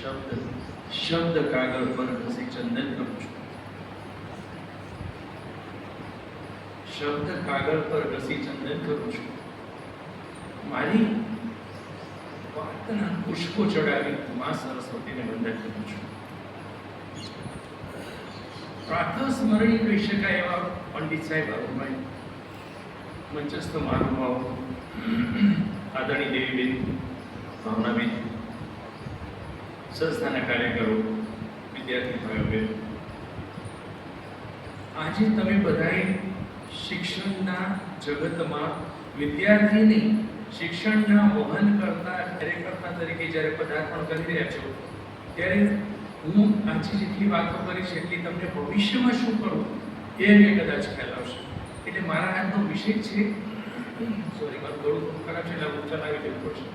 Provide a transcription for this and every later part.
શબ્દ શબ્દ કાગળ પર ઘસી ચંદન કરું છું. શબ્દ કાગળ પર ઘસી ચંદન કરું છું. મારી વાતના પુષ્પો ચડાવી મા સરસ્વતીને વંદન કરું છું. પ્રાતઃ સ્મરણી કહી શકાય એવા પંડિત સાહેબ અરુણભાઈ, મંચસ્થ મહાનુભાવો, આદરણી દેવીબેન, ભાવનાબેન, સંસ્થાના કાર્યકરો, વિદ્યાર્થી ભાઈઓ બહેનો, આજે તમે બધાએ શિક્ષણના જગતમાં વિદ્યાર્થીની શિક્ષણના વહન કરતા કાર્યકર્તા તરીકે જ્યારે પદાર્પણ કરી રહ્યા છો, ત્યારે હું આજે જેટલી વાતો કરીશ એટલી તમને ભવિષ્યમાં શું કરવું એ અંગે કદાચ ખ્યાલ આવશે. એટલે મારા આજનો વિષય છે, સોરી મારું થોડું ખરાબ છે એટલે હું ચલાવી દેવું પડશે,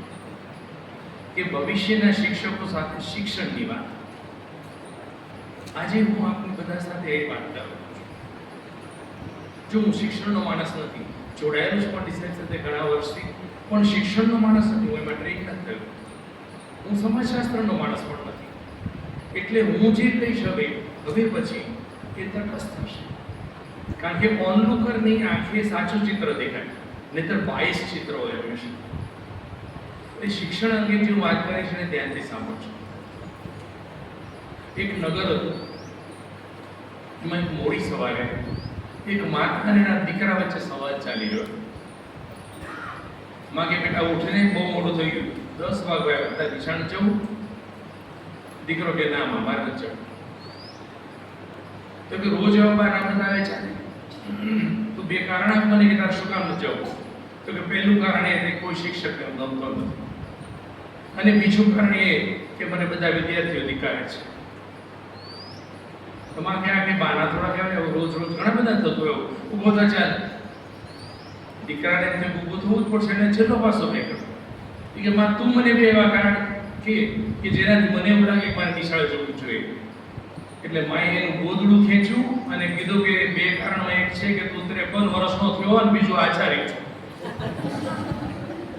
કે ભવિષ્યના શિક્ષકો સાથે શિક્ષણની વાત. આજે હું આપની બધા સાથે એ વાત કરું છું. જો હું શિક્ષણનો માણસ નથી, જોડાયેલું જ પંડિત સાહેબ સાથે ઘણા વર્ષથી, પણ શિક્ષણનો માણસ નથી, હું એમાં ટ્રેન નથી થયો. હું સમાજશાસ્ત્રનો માણસ પણ નથી. એટલે હું જે કહીશ હવે પછી એ તટસ્થ થશે. કારણ કે ઓનલુકરની આંખે સાચું ચિત્ર દેખાય, નહીતર બાયસ ચિત્ર હોય હંમેશા. એ શિક્ષણ અંગે જે વાત કરીશ ને ધ્યાનથી સાંભળજો. એક નગર હતું, એમાં એક મોડી સવારે એક માતા અને એના દીકરા વચ્ચે સંવાદ ચાલી રહ્યો. માં કે બેટા ઉઠીને બહુ મોડું થઈ ગયું, 10 વાગ્યા હતા, નિશાળ જવું. દીકરો કે ના માં મારે નથી જવું. તો કે રોજ એવા બારા આવે ચાલે, તો બે કારણ આપ મને કે તારે શું કામ નથી જવું? તો કે પહેલું કારણ એ કે કોઈ શિક્ષક ગમતો નથી, અને બીજું કારણ એ કે મને બધા વિદ્યાર્થીઓ ધિક્કારે છે. તમારે ક્યાં કે બાના થોડા કહેવાય, રોજ રોજ ઘણા બધા થતું એવું. ઊભો થા ચાલ, દીકરાને એમ ઊભું થવું જ પડશે. એને છેલ્લો પાસો મેં કર્યો કે માં તું મને બે એવા કારણ કે જેનાથી મને એવું લાગે કે મારે નિશાળે જવું જોઈએ. એટલે માએ એનું ગોદડું ખેંચ્યું અને કીધું કે બે કારણો, એક છે કે તું 53 વર્ષનો થયો અને બીજું આચાર્ય છે,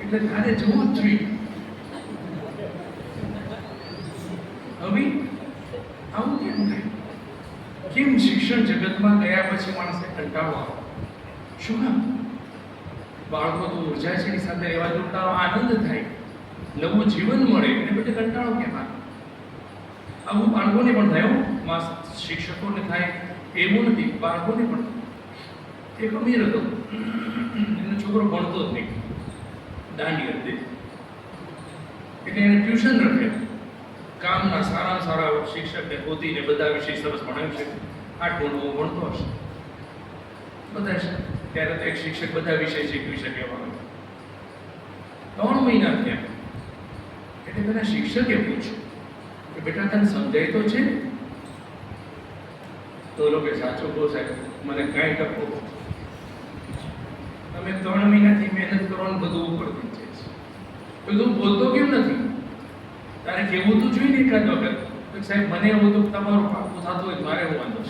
એટલે તારે જવું જ જોઈએ. હવે આવું કેમ થાય? કેમ શિક્ષણ જગતમાં ગયા પછી માણસને કંટાળો આવે? શું કામ? બાળકો તો ઉર્જા છે, એની સાથે રહેવા જોડતા આનંદ થાય, નવું જીવન મળે, એને બધે કંટાળો કેમ આવે? આવું બાળકોને પણ થયું, શિક્ષકોને થાય એવું નથી, બાળકોને પણ. એક અમીર હતો, એનો છોકરો ભણતો જ નહીં, દાંડી હતી, એટલે એને ટ્યુશન રાખ્યા. ગામના સારા સારા શિક્ષકને ગોતીને બધા વિષય સરસ ભણાવ્યું છે. 8 9 ભણતો હશે બધા છે. ત્યારે તો એક શિક્ષક બધા વિષય શીખવી શકે એવા. 3 મહિના થયા એટલે પેલા શિક્ષકે પૂછ્યું કે બેટા તને સમજાય તો છે? તો લોકો સાચું કહો સાહેબ, મને કાંઈ ટકો. તમે 3 મહિનાથી મહેનત કરવાનું બધું ઉપર થઈ જાય છે, બધું બોલતો કેમ નથી? તારે કેવું તો જોઈએ ને એકાદ વખત. સાહેબ મને એવું તો તમારું પાકું થતું હોય મારે હું વાંધો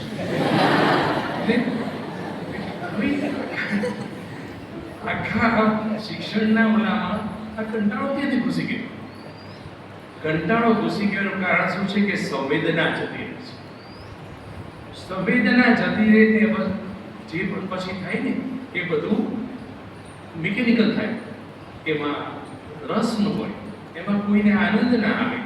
આખા શિક્ષણના ઓલામાં આ કંટાળો ક્યાંથી ઘૂસી ગયો? કંટાળો ઘૂસી ગયોનું કારણ શું છે? કે સંવેદના જતી રહે છે. સંવેદના જતી રહે તે જે પણ પછી થાય ને એ બધું મિકેનિકલ થાય, એમાં રસ ન હોય, એમાં કોઈને આનંદ ના આવે.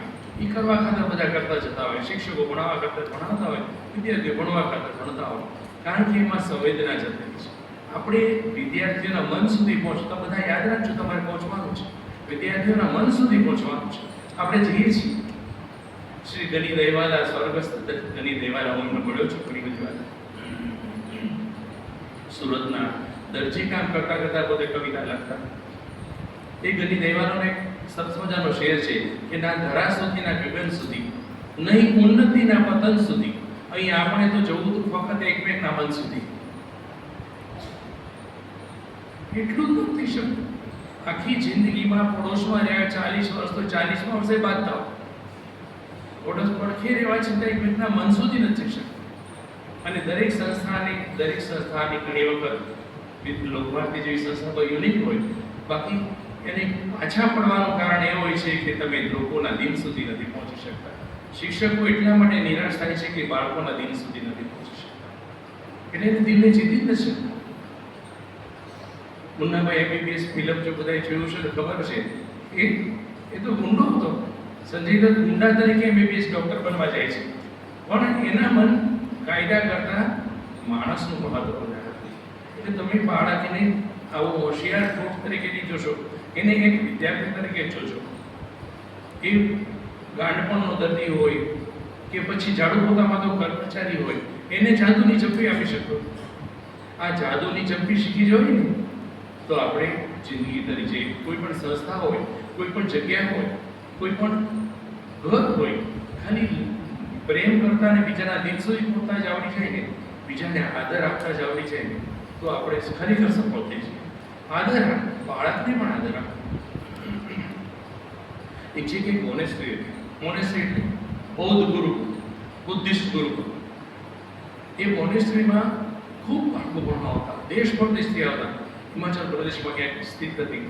એ કરવા ખાતર બધા કરતા જતા હોય, શિક્ષકો ભણાવવા કરતા ભણાવતા હોય, વિદ્યાર્થીઓ ભણવા ખાતર ભણતા હોય, કારણ કે એમાં સંવેદના જતી છે. આપણે વિદ્યાર્થીઓના મન સુધી પહોંચતા, બધા યાદ રાખજો, તમારે પહોંચવાનું છે, વિદ્યાર્થીઓના મન સુધી પહોંચવાનું છે. આપણે જઈએ છીએ. શ્રી ગની દહીવાલા, સ્વર્ગસ્થ ગની દહીવાલા, હું મળ્યો છું ઘણી બધી વાર. સુરતના દરજી કામ કરતા કરતા પોતે કવિતા લખતા. એ ગની દહીવાલાનો એક સરસ મજાનો શેર છે કે ના ધરા સુધી ના ગગન સુધી, નહીં ઉન્નતિના પતન સુધી, અહીં આપણે તો જવું હતું ફક્ત એકમેકના મન સુધી. એટલું જ નથી શકતું. આખી જિંદગીમાં પડોશમાં રહ્યા 40 વર્ષ, તો 40મા વર્ષે બાંધતા હોય. પડોશ પડખે રહેવા છતાં એકમેકના મન સુધી નથી શકતું. અને દરેક સંસ્થાની ઘણી વખત લોકભારતી જેવી સંસ્થા તો યુનિક હોય, બાકી એને પાછા પડવાનું કારણ એ હોય છે કે તમે લોકોના દિલ સુધી નથી પહોંચી શકતા. શિક્ષકો એટલા માટે નિરાશ થાય છે કે બાળકોના દિલ સુધી નથી પહોંચી શકતા, એટલે એને દિલને જીતી જ નથી શકતા. મુન્નાભાઈ એમબીબીએસ ફિલ્મ જો બધાએ જોયું છે તો ખબર છે, એ તો ગુંડો હતો. સંજય દત્ત ગુંડા તરીકે એમબીબીએસ ડોક્ટર બનવા જાય છે, પણ એના મન કાયદા કરતા માણસનું મહત્વ વધારે હતું. એટલે તમે બાળકને આવો હોશિયાર કોચ તરીકે નહીં જોશો, એને એક વિદ્યાર્થી તરીકે જોજો. એ ગાંડપણનો દર્દી હોય કે પછી ઝાડુ પોતામાં તો કર્મચારી હોય, એને જાદુની ચંપી આપી શકો. આ જાદુની ચંપી શીખી જવી ને તો આપણે જિંદગી તરીકે કોઈ પણ સંસ્થા હોય, કોઈ પણ જગ્યા હોય, કોઈ પણ ઘર હોય, ખાલી પ્રેમ કરતા અને બીજાના દિલ સુધી પહોંચતા જ આવડી જાય ને, બીજાને આદર આપતા જ આવડી જાય ને, તો આપણે ખરેખર સફળ થઈ જઈએ. આદર બાળકને પણ આદર આપો. એક છે કે મોનેસ્ટ્રી એટલે બૌદ્ધ ગુરુ, બુદ્ધિસ્ટ ગુરુ. એ મોનેસ્ટ્રીમાં ખૂબ બાળકો ભણવા આવતા, દેશ પરદેશથી આવતા. હિમાચલ પ્રદેશમાં ક્યાંક સ્થિત હતી.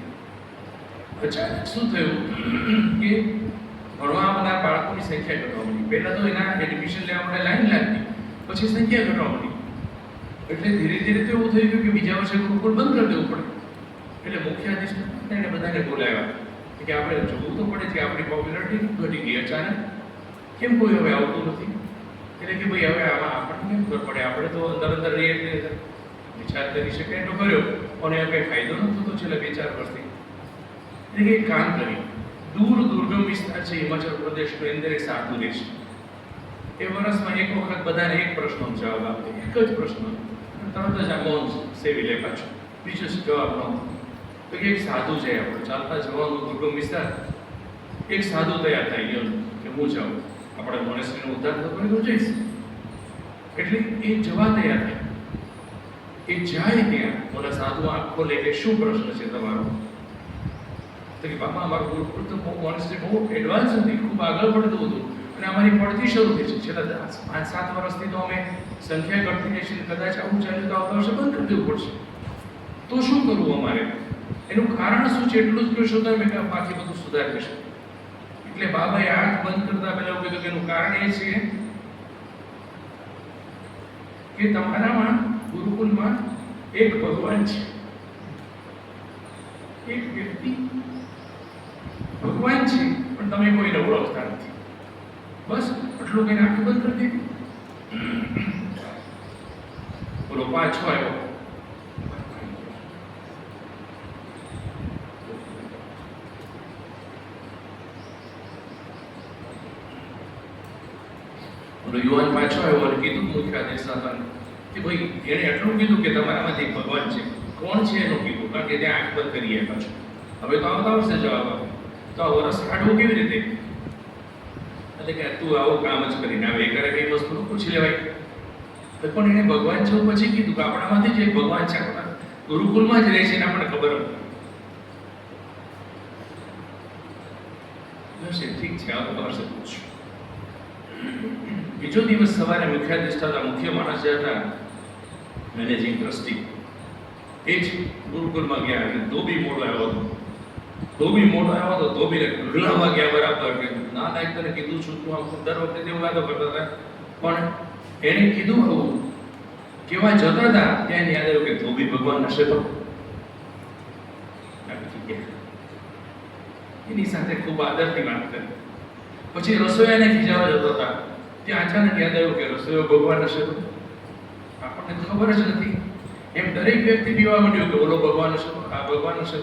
અચાનક શું થયું કે ભણવા આવનાર બાળકોની સંખ્યા ઘટવા માંડી. પહેલા તો એના એડમિશન લેવા માટે લાઈન લાગતી, પછી સંખ્યા ઘટવા માંડી. એટલે ધીરે ધીરે તો એવું થઈ ગયું કે બીજા વર્ષે ગુરુકુળ બંધ કરી દેવું પડે. એટલે મુખ્ય અધિષ્ઠાતા એને બધાને બોલાવ્યા કે આપણે જોવું તો પડે કે આપણી પોપ્યુલારિટી ઘટી ગઈ અચાનક, કેમ કોઈ હવે આવતું નથી. એટલે કે ભાઈ હવે આમાં આપણને કેમ ખબર પડે, આપણે તો અંદર રહીએ એટલે વિચાર કરી શકાય એટલો કર્યો, પણ એનો કંઈ ફાયદો નહોતો તો છેલ્લા 2-4 વર્ષથી. એટલે કે એક કામ કર્યું, દુર્ગમ વિસ્તાર છે હિમાચલ પ્રદેશનો, અંદર એક સાધુ રહે છે. એ વર્ષમાં એક વખત બધાને એક પ્રશ્નનો જવાબ આપે, એક જ પ્રશ્ન, તરત જ આ મૌન સેવી લે પાછું, બીજો જવાબ નહોતો. તો એક સાધુ છે, આપણે ચાલતા જવાનું દુર્ગમ વિસ્તાર, એક સાધુ તૈયાર થઈ ગયો કે હું જાઉં, આપણે મોનેસ્ટ્રીનો ઉદ્ધાર થતો હોય તો જઈશ. એટલે એ જવા તૈયાર થાય. એ જાય ત્યાં ઓલા સાધુ આંખો લે કે શું પ્રશ્ન છે તમારો? તો કે બાપા અમારું ગુરુકુળ તો મોનેસ્ટ્રી બહુ એડવાન્સ હતી, ખૂબ આગળ પડતું હતું, અને અમારી પડતી શરૂ થઈ છે. છેલ્લા 5-7 વર્ષથી તો અમે સંખ્યા ઘટતી રહી છે, કદાચ આવું ચાલ્યું તો આવતા વર્ષે બંધ કરી દેવું પડશે. તો શું કરવું અમારે? એનું કારણ શું છે એટલું જ કહેશો તો મેં બાકી બધું સુધારી દેશે. એટલે બાબાએ આંખ બંધ કરતા પહેલા એવું કીધું કે એનું કારણ એ છે કે તમારામાં ગુરુકુલમાં એક ભગવાન છે, એક વ્યક્તિ ભગવાન છે, પણ તમે કોઈને ઓળખતા નથી. બસ આટલું કઈ આંખ બંધ કરી દીધી. બોલો પાછો આવ્યો. યુવાન પાછો આવ્યો અને કીધું મુખ્ય અધિષ્ઠાતાને કે ભાઈ એણે એટલું કીધું કે તમારામાંથી એક ભગવાન છે. કોણ છે એનું કીધું, કારણ કે ત્યાં આંખ બંધ કરીએ પાછું. હવે તો આવતા વર્ષે જવાબ આપે, તો આ વર્ષ કાઢવું કેવી રીતે? એટલે કે તું આવું કામ જ કરીને આવે, એ કરે કઈ વસ્તુ પૂછી લેવાય. પણ એને ભગવાન છે પછી કીધું કે આપણામાંથી જ એક ભગવાન છે, આપણા ગુરુકુલમાં જ રહે છે ને આપણને ખબર નથી. ઠીક છે, આવતા વર્ષે પૂછશું. બીજો દિવસ સવારે મુખ્ય અધિષ્ઠાતા, મુખ્ય માણસ જે હતા મેનેજિંગ ટ્રસ્ટી, એ જ ગુરુકુલમાં ગયા. એટલે ધોબી મોડો આવ્યો હતો. ધોબીને ગળામાં ગયા બરાબર કે ના લાયક તને કીધું છું, તું આમ દર વખતે તેવું વાતો કરતા હતા. પણ એણે કીધું આવું કેવા જતા હતા ત્યાં યાદ આવ્યું કે ધોબી ભગવાન હશે તો એની સાથે ખૂબ આદરથી વાત કરી. પછી રસોઈયાને ખીજાવા જતો હતા, ત્યાં અચાનક યાદ આવ્યું કે રસોઈયો ભગવાન હશે તો આપણને ખબર જ નથી. એમ દરેક વ્યક્તિ પીવા માંડ્યો કે ઓલો ભગવાન હશે, આ ભગવાન હશે.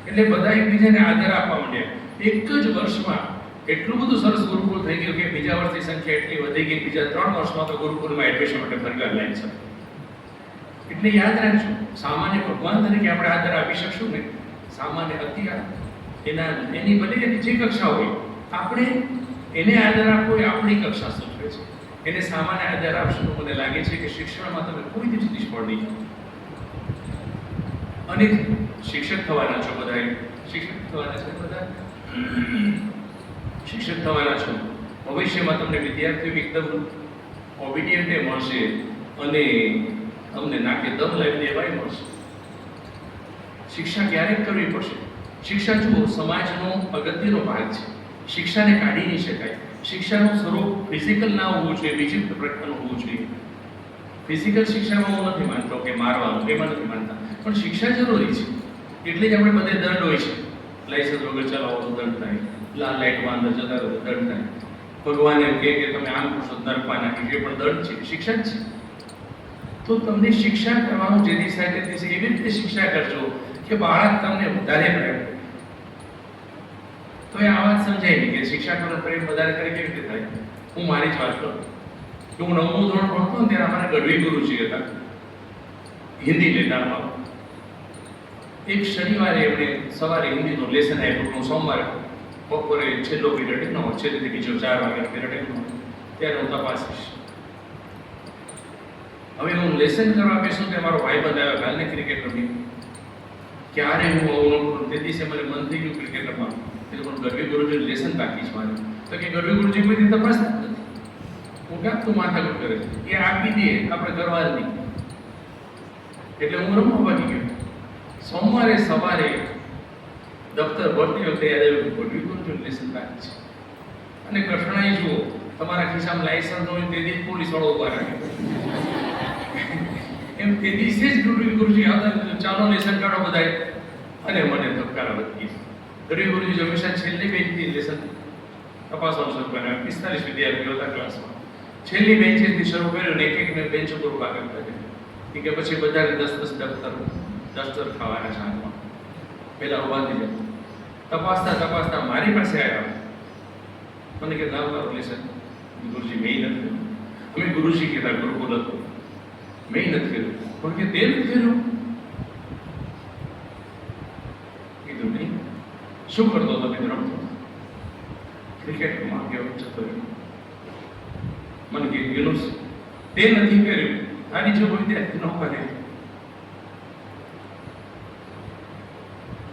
એટલે બધા એકબીજાને આદર આપવા માંડ્યા. એક જ વર્ષમાં એટલું બધું સરસ ગુરુકુળ થઈ ગયું કે બીજા વર્ષની સંખ્યા એટલી વધી ગઈ, બીજા 3 વર્ષમાં તો ગુરુકુળમાં એડમિશન માટે ફરવા લાઈન છે. એટલે યાદ રાખજો, સામાન્ય ભગવાન તરીકે આપણે આદર આપી શકશું ને, સામાન્ય અત્યાર એની ભલે એની જે કક્ષા હોય, આપણે એને આદર આપવો એ આપણી કક્ષા સૂચવે છે. એને સામાન્ય આદર આપશો તો મને લાગે છે કે શિક્ષણમાં તમે કોઈ દિવસ નિષ્ફળ નહીં થાઓ. અને શિક્ષક થવાના છો બધા, શિક્ષક થવાના છો. ભવિષ્યમાં તમને વિદ્યાર્થીઓ એકદમ ઓબિડિયન્ટ મળશે અને તમને નાકે દમ લાવી દેવાય મળશે. શિક્ષા ક્યારેક કરવી પડશે. શિક્ષા જુઓ સમાજનો અગત્યનો ભાગ છે. શિક્ષાને કાઢી નહીં શકાય. શિક્ષાનું સ્વરૂપ ફિઝિકલ ના હોવું જોઈએ, વિચિત્ર પ્રકારનું હોવું જોઈએ. ફિઝિકલ શિક્ષામાં હું નથી માનતો કે મારવાનું, એમાં નથી માનતા, પણ શિક્ષા જરૂરી છે. એટલે જ આપણે બધે દંડ હોય છે. લાઇસન્સ વગર ચલાવો તો દંડ થાય, લાઇટમાં અંદર જતા રહો તો દંડ થાય. ભગવાન એમ કહે કે તમે આમ કરશો નરકમાં નાખી, એ પણ દંડ છે, શિક્ષા જ છે. તો તમને શિક્ષા કરવાનું જે દિવસ થાય તે દિવસે એવી રીતે શિક્ષા કરજો કે બાળક તમને વધારે પ્રેમ કરે. તો એ આ વાત સમજાય નહીં કે શિક્ષા કરવાનો પ્રેમ વધારે કરે કેવી રીતે થાય. હું મારી જ વાત કરું કે હું 9મું ધોરણ ભણતો ને ત્યારે અમારા ગઢવી ગુરુજી હતા, હિન્દી લેતા. એક શનિવારે એમણે સવારે હિન્દીનું લેસન આપ્યું. હું સોમવારે બપોરે છેલ્લો પીરિયડ ન હોય, છેલ્લે બીજો 4 વાગ્યાનો પીરિયડ એનો ત્યારે હું તપાસીશ. હવે હું લેસન કરવા બેસું તો મારો ભાઈબંધ આવ્યો, કાલને ક્રિકેટ રમી. ક્યારે હું આવું કરું તે દિવસે મને મન થઈ ગયું ક્રિકેટ રમવાનું. એટલે પણ ગઢવી ગુરુજીનું લેસન બાકી છે મારે. તો કે ગઢવી ગુરુજી કોઈ રીતે તપાસ નથી. હું ક્યાં તું માથાકૂટ કરે છે, એ આપી દે, આપણે કરવા જ નહીં. એટલે હું રમવા બાકી ગયો. સોમવારે સવારે દફતર ભરતી વખતે યાદ આવ્યું ગઢવી ગુરુજીનું લેસન બાકી છે. અને કઠણાઈ જુઓ, તમારા ખિસ્સામાં લાયસન્સ હોય તે દિવસ પોલીસ વાળો ઉભા રાખે. એમ તે દિવસે જ ગઢવી ગુરુજી આવતા, ચાલો લેસન કાઢો બધાય. અને મને ધબકારા વધી. ગઢવી ગુરુજી હંમેશા છેલ્લી બેન્ચથી લેસન તપાસવાનું શરૂ કર્યું. 45 વિદ્યાર્થીઓ હતા ક્લાસમાં. છેલ્લી બેન્ચેથી શરૂ કર્યું ને એક બેન્ચ ઉપર ઉભા કરતા ગયા કે પછી બધાને 10 દસ્તર ખાવાના છે હાથમાં. પહેલા ઉભા થઈ ગયા. તપાસતા મારી પાસે આવ્યા. મને કે ના તારું લેસન. ગુરુજી મેં નથી. અમે ગુરુજી કહેતા ગુરુકુલ હતું. મેં નથી કર્યું. પણ કે તે નથી કર્યું. કીધું નહીં. શું કરતો હતો? મેં રમતો ક્રિકેટમાં ગયો જતો રહ્યો. મને કીધું તે નથી કર્યું. આની જો કોઈ વિદ્યાર્થી ન કરે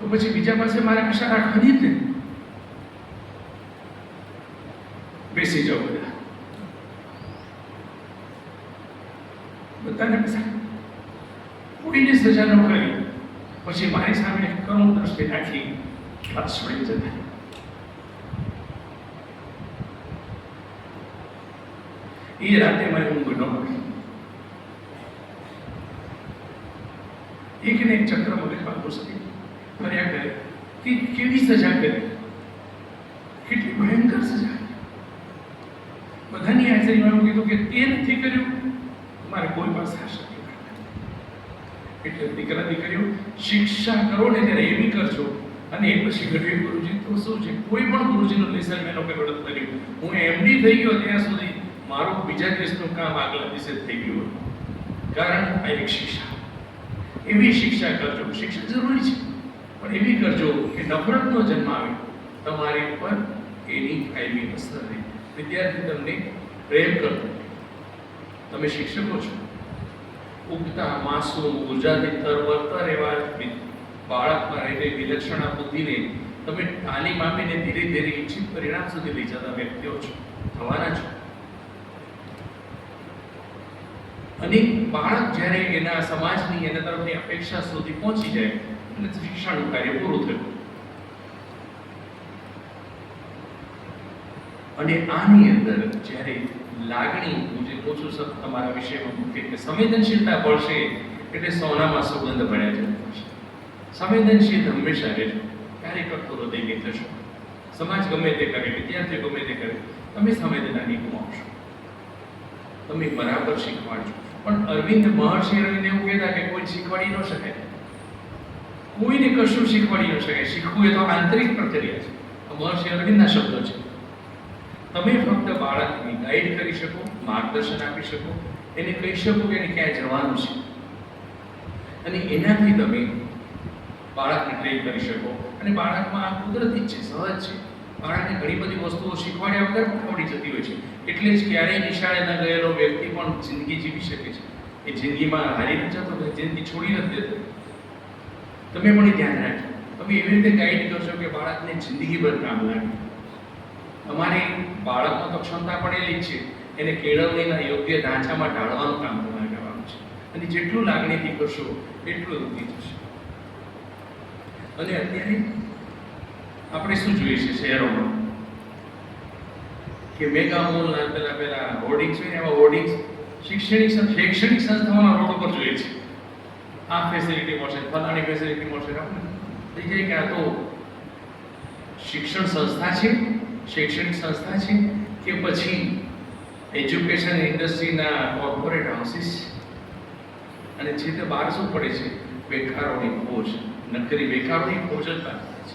તો પછી બીજા પાસે મારે આશા રાખવાની જ નહીં. બેસી જાઓ બધાને કોઈને સજા ન કરી પછી મારી સામે કરુણ દ્રષ્ટિ રાખી ક્લાસ છોડી જતા. એ રાતે મારી ઊંઘ ન પડી. એક ને એક ચક્ર મગજમાં ઘૂસતી ફર્યા કરે કે કેવી સજા કરી, કેટલી ભયંકર સજા. બધાની હાજરીમાં એવું કીધું કે તે નથી કર્યું, મારે કોઈ પાસે આશા નહીં. એટલે દીકરા દીકરીઓ શિક્ષા કરો ને ત્યારે એવી કરજો. અને એ પછી ગઢવી ગુરુજી તો શું છે, કોઈ પણ ગુરુજીનું લેસન મેં લોકો કર્યું. હું એમડી થઈ ગયો ત્યાં સુધી મારું બીજા દિવસનું કામ આગલા દિવસે થઈ ગયું. કારણ આ એક શિક્ષા. એવી શિક્ષા કરજો. શિક્ષા જરૂરી છે પણ એવી કરજો કે નફરતનો જન્મ આવે તમારી ઉપર એની કાયમી અસર રહે. વિદ્યાર્થી તમને પ્રેમ કરતો, તમે શિક્ષકો છો. ઉગતા માસૂમ ઉર્જાથી તરવરતર એવા બાળકમાં રહેલી વિલક્ષણા બુદ્ધિને તમે તાલીમ આપીને ધીરે ધીરે ઈચ્છિત પરિણામ સુધી લઈ જતા વ્યક્તિઓ છો, થવાના છો. અને બાળક જ્યારે એના સમાજની એના તરફની અપેક્ષા સુધી પહોંચી જાય એટલે શિક્ષણનું કાર્ય પૂરું થયું. અને આની અંદર જ્યારે લાગણી, હું જે પૂછું છું તમારા વિષયમાં મૂકે કે સંવેદનશીલતા પડશે એટલે સોનામાં સુગંધ ભળ્યા છે. સંવેદનશીલ હંમેશા રહેજો. ક્યારેય કટકો હૃદય નહીં થશો. સમાજ ગમે તે કરે, વિદ્યાર્થીઓ ગમે તે કરે, તમે સંવેદના નહીં ગુમાવશો. તમે બરાબર શીખવાડજો. પણ મહર્ષિ અરવિંદ એવું કહેતા કે કોઈ શીખવાડી ન શકાય, કોઈને કશું શીખવાડી ન શકાય. શીખવું એ તો આંતરિક પ્રક્રિયા છે. મહર્ષિ અરવિંદના શબ્દો છે. તમે ફક્ત બાળકને ગાઈડ કરી શકો, માર્ગદર્શન આપી શકો, એને કહી શકો કે એને ક્યાં જવાનું છે, અને એનાથી તમે બાળકને ટ્રેન કરી શકો. અને બાળકમાં આ કુદરતી જ છે, સહજ છે. બાળકને ઘણી બધી વસ્તુઓ શીખવાડ્યા વગર પણ આવડી જતી હોય છે. એટલે જ ક્યારેય નિશાળે ન ગયેલો વ્યક્તિ પણ જિંદગી જીવી શકે છે. એ જિંદગીમાં હારી ન જતો, જિંદગી છોડી નથી દેતો. તમે પણ એ ધ્યાન રાખજો. તમે એવી રીતે ગાઈડ કરશો કે બાળકને જિંદગીભર કામ લાગે. તમારી બાળકમાં તો ક્ષમતા પડેલી જ છે, એને કેળવણીના યોગ્ય ઢાંચામાં ઢાળવાનું કામ તમારે કરવાનું છે. અને જેટલું લાગણીથી કરશો એટલું વધી જશે. અને અત્યારે આપણે શું જોઈએ છે શહેરોમાં કે મેગા મોલના પેલા હોર્ડિંગ્સ હોય ને, એવા હોર્ડિંગ્સ શૈક્ષણિક સંસ્થાઓના રોડ ઉપર જોઈએ છે. આ ફેસિલિટી મળશે, ફલાણી ફેસિલિટી મળશે. થઈ જાય કે આ તો શિક્ષણ સંસ્થા છે, શૈક્ષણિક સંસ્થા છે કે પછી એજ્યુકેશન ઇન્ડસ્ટ્રીના કોર્પોરેટ હાઉસીસ. અને છે તે બહાર શું પડે છે? બેકારોની ફોજ, નકરી બેકારોની ફોજ જ બહાર પડે છે.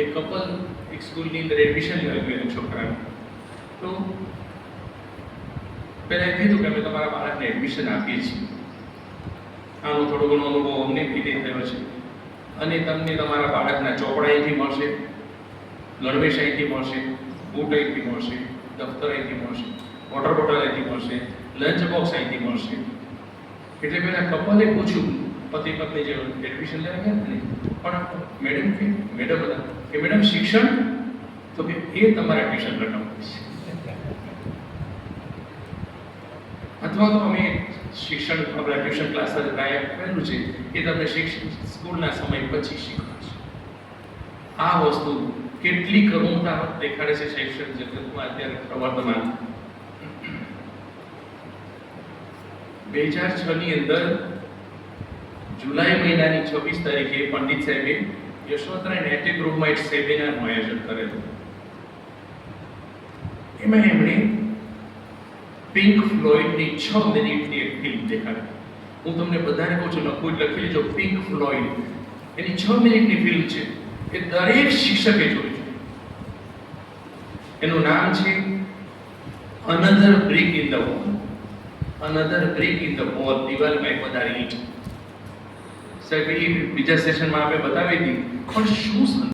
એક કપલ એક સ્કૂલની અંદર એડમિશન લેવા ગયેલું છોકરાને, તો પહેલાં એ કીધું કે અમે તમારા બાળકને એડમિશન આપીએ છીએ, આનો થોડો ઘણો અનુભવ અમને બી થયો છે, અને તમને તમારા બાળકના ચોપડા અહીંથી મળશે, ગણવેશ અહીંથી મળશે, બૂટ અહીંથી મળશે, દફતર અહીંથી મળશે, વોટર બોટલ અહીંથી મળશે, લંચ બોક્સ અહીંથી મળશે. એટલે પેલા કપલે પૂછ્યું, પતિ પત્ની જે એડમિશન લેવા ગયા ને, પણ મેડમ બધા કે મેડમ શિક્ષણ, તો કે એ તમારા ટ્યુશન રકમ છે, અથવા તો અમે શિક્ષણ આપણા ટ્યુશન ક્લાસ લાયક કરેલું છે, એ તમને શિક્ષણ સ્કૂલના સમય પછી શીખવાડશે. આ વસ્તુ કેટલી કરુણતા દેખાડે છે શૈક્ષણિક જગતમાં અત્યારે પ્રવર્તમાન. 2006 ની અંદર જુલાઈ મહિનાની 26 તારીખે પંડિત સાહેબે યશવંતરાય નેટિવ ગ્રુપમાં એક સેમિનારનું આયોજન કરેલું. એમાં એમણે પિંક ફ્લોઇડની 6 મિનિટની એક ફિલ્મ દેખાડી. હું તમને બધાને કહું છું, લખી લેજો, પિંક ફ્લોઇડ એની 6 મિનિટની ફિલ્મ છે, એ દરેક શિક્ષકે જોઈ છે. એનું નામ છે another brick in the wall. Another brick in the wall, દિવાલમાં વધારી ઈંટ. સાહેબ એ બીજા સેશનમાં આપણે બતાવી હતી, પણ શું